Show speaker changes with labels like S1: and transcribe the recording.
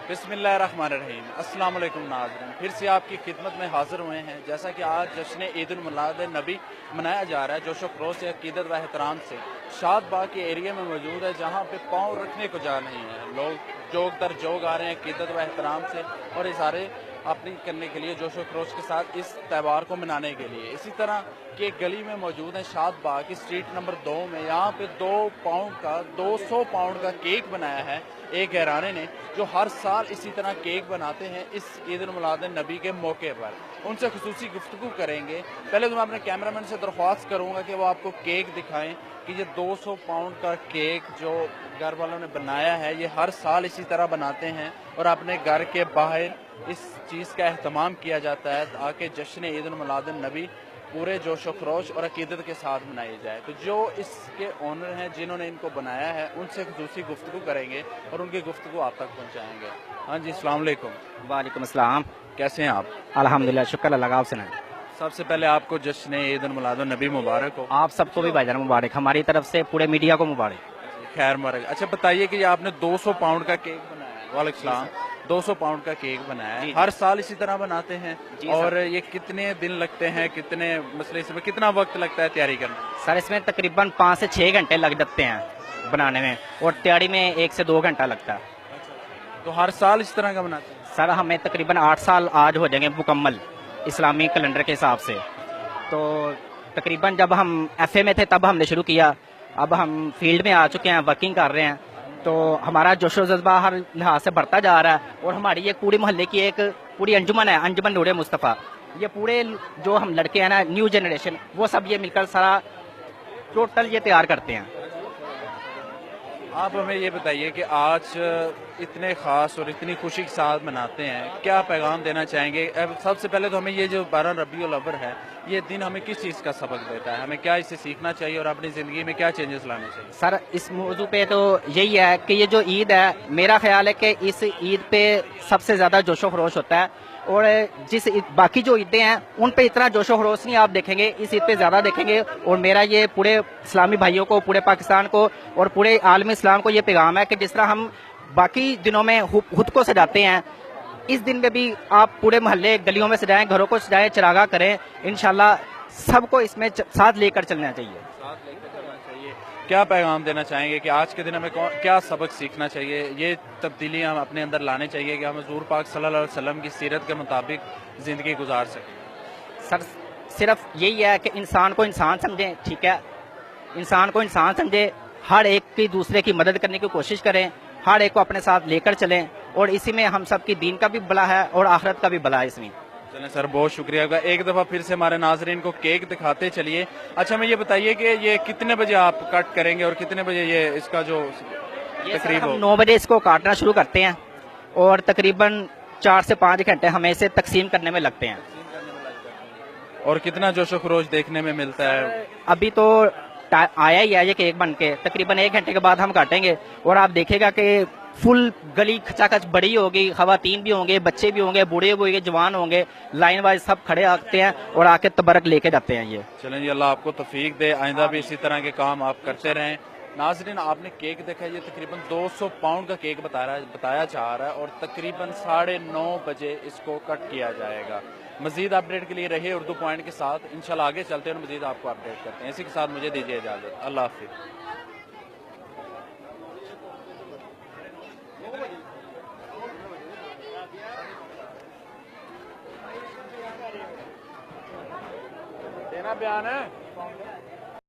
S1: बिस्मिल्लाहिर्रहमानिर्रहीम। अस्सलाम वालेकुम नाज़रीन, फिर से आपकी खिदमत में हाजिर हुए हैं। जैसा कि आज जश्न ईद उल मिलाद नबी मनाया जा रहा है जोशो खरोश से, अकीदत व एहतराम से। शाद बाग के एरिया में मौजूद है जहाँ पे पाँव रखने को जा नहीं है। लोग जोग दर जोग आ रहे हैं अकीदत व एहतराम से और इज़हारे अपनी करने के लिए जोशो खरोश के साथ इस त्यौहार को मनाने के लिए। इसी तरह की गली में मौजूद है शाद बाग की स्ट्रीट नंबर 2 में। यहाँ पे 200 पाउंड का केक बनाया है एक घराने ने, जो हर साल इसी तरह केक बनाते हैं इस ईद उल मिलाद नबी के मौके पर। उनसे खुसूसी गुफ्तगू करेंगे। पहले तो मैं अपने कैमरामैन से दरख्वास्त करूंगा कि वो आपको केक दिखाएं कि ये 200 पाउंड का केक जो घर वालों ने बनाया है, ये हर साल इसी तरह बनाते हैं और अपने घर के बाहर इस चीज़ का एहतमाम किया जाता है ताकि जश्न ईद उल मिलाद नबी पूरे जोशो खरोश और अकीदत के साथ मनाई जाए। तो जो इसके ओनर हैं जिन्होंने इनको बनाया है, उनसे खुसूसी गुफ्तगू करेंगे और उनकी गुफ्तगू आप तक पहुंचाएंगे। हाँ जी, अस्सलाम वालेकुम।
S2: वालेकुम अस्सलाम।
S1: कैसे हैं आप?
S2: अल्हम्दुलिल्लाह, शुक्र अल्लाह का। आप सुनाएं।
S1: सबसे पहले आपको जश्न ईद उल मिलाद नबी मुबारक हो।
S2: आप सबको भी भाईजान मुबारक, हमारी तरफ से पूरे मीडिया को मुबारक।
S1: खैर मुबारक। अच्छा बताइए कि आपने 200 पाउंड का केक बनाया है। वालेकुम सलाम। 200 पाउंड का केक बनाया है, हर साल इसी तरह बनाते हैं और ये कितने दिन लगते हैं, कितने मसले इसमें कितना वक्त लगता है तैयारी करने?
S2: सर इसमें तकरीबन 5 से 6 घंटे लग जाते हैं बनाने में और तैयारी में 1 से 2 घंटा लगता है।
S1: तो हर साल इस तरह का बनाते हैं?
S2: सर हमें तकरीबन 8 साल आज हो जाएंगे मुकम्मल इस्लामी कैलेंडर के हिसाब से। तो तकरीबन जब हम FA में थे तब हमने शुरू किया, अब हम फील्ड में आ चुके हैं, वर्किंग कर रहे हैं, तो हमारा जोशो जज्बा हर लिहाज से बढ़ता जा रहा है। और हमारी ये पूरी मोहल्ले की एक पूरी अंजुमन है, अंजुमन नूरे मुस्तफ़ा। ये पूरे जो हम लड़के हैं ना, न्यू जनरेशन, वो सब ये मिलकर सारा टोटल ये तैयार करते हैं।
S1: आप हमें ये बताइए कि आज इतने ख़ास और इतनी खुशी के साथ मनाते हैं, क्या पैगाम देना चाहेंगे? सबसे पहले तो हमें ये जो 12 रबीउल अव्वल है, ये दिन हमें किस चीज़ का सबक देता है, हमें क्या इससे सीखना चाहिए और अपनी ज़िंदगी में क्या चेंजेस लाने चाहिए?
S2: सर इस मौजू पे तो यही है कि ये जो ईद है, मेरा ख्याल है कि इस ईद पे सबसे ज़्यादा जोशो खरोश होता है और बाकी जो ईदें हैं उन पे इतना जोशो खरोश नहीं आप देखेंगे, इस ईद पे ज़्यादा देखेंगे। और मेरा ये पूरे इस्लामी भाइयों को, पूरे पाकिस्तान को और पूरे आलमी इस्लाम को ये पैगाम है कि जिस तरह हम बाकी दिनों में खुद को सजाते हैं, इस दिन में भी आप पूरे मोहल्ले गलियों में सजाएं, घरों को सजाएं, चिरागा करें। इंशाल्लाह सबको इसमें साथ लेकर चलना चाहिए।
S1: क्या पैगाम देना चाहेंगे कि आज के दिन हमें क्या सबक सीखना चाहिए, ये तब्दीली हम अपने अंदर लाने चाहिए कि हम हुज़ूर पाक सल्लल्लाहु अलैहि वसल्लम की सीरत के मुताबिक ज़िंदगी गुजार सकें?
S2: सर सिर्फ यही है कि इंसान को इंसान समझें, ठीक है, इंसान को इंसान समझे, हर एक की दूसरे की मदद करने की कोशिश करें, हर एक को अपने साथ लेकर चलें और इसी में हम सब की दीन का भी भला है और आखिरत का भी भला है इसमें।
S1: चलें सर, बहुत शुक्रिया। एक दफ़ा फिर से हमारे नाजरीन को केक दिखाते चलिए। अच्छा हमें ये बताइए कि ये कितने बजे आप कट करेंगे और कितने बजे ये इसका जो तकरीब हो?
S2: 9 बजे इसको काटना शुरू करते हैं और तकरीबन 4 से 5 घंटे हमें इसे तकसीम करने में लगते हैं।
S1: और कितना जोशो खरोश देखने में मिलता है?
S2: अभी तो आया ही है ये केक बन के, तकरीबन 1 घंटे के बाद हम काटेंगे और आप देखेगा कि फुल गली खचाखच बड़ी होगी, खवातीन भी होंगे, बच्चे भी होंगे, बूढ़े भी होंगे, जवान होंगे, लाइन वाइज सब खड़े आते हैं और आके तबरक लेके जाते हैं। ये
S1: चलें जी, अल्लाह आपको तौफीक दे, आइंदा भी इसी तरह के काम आप करते रहें। नाजरीन आपने केक देखा, ये तकरीबन 200 पाउंड का केक बताया जा रहा है और तकरीबन 9:30 बजे इसको कट किया जाएगा। मजीद अपडेट के लिए रहे उर्दू पॉइंट के साथ, इंशाल्लाह आगे चलते हैं और मजीद आपको अपडेट करते हैं। इसी के साथ मुझे दीजिए इजाजत, अल्लाह हाफिज। देना बयान है।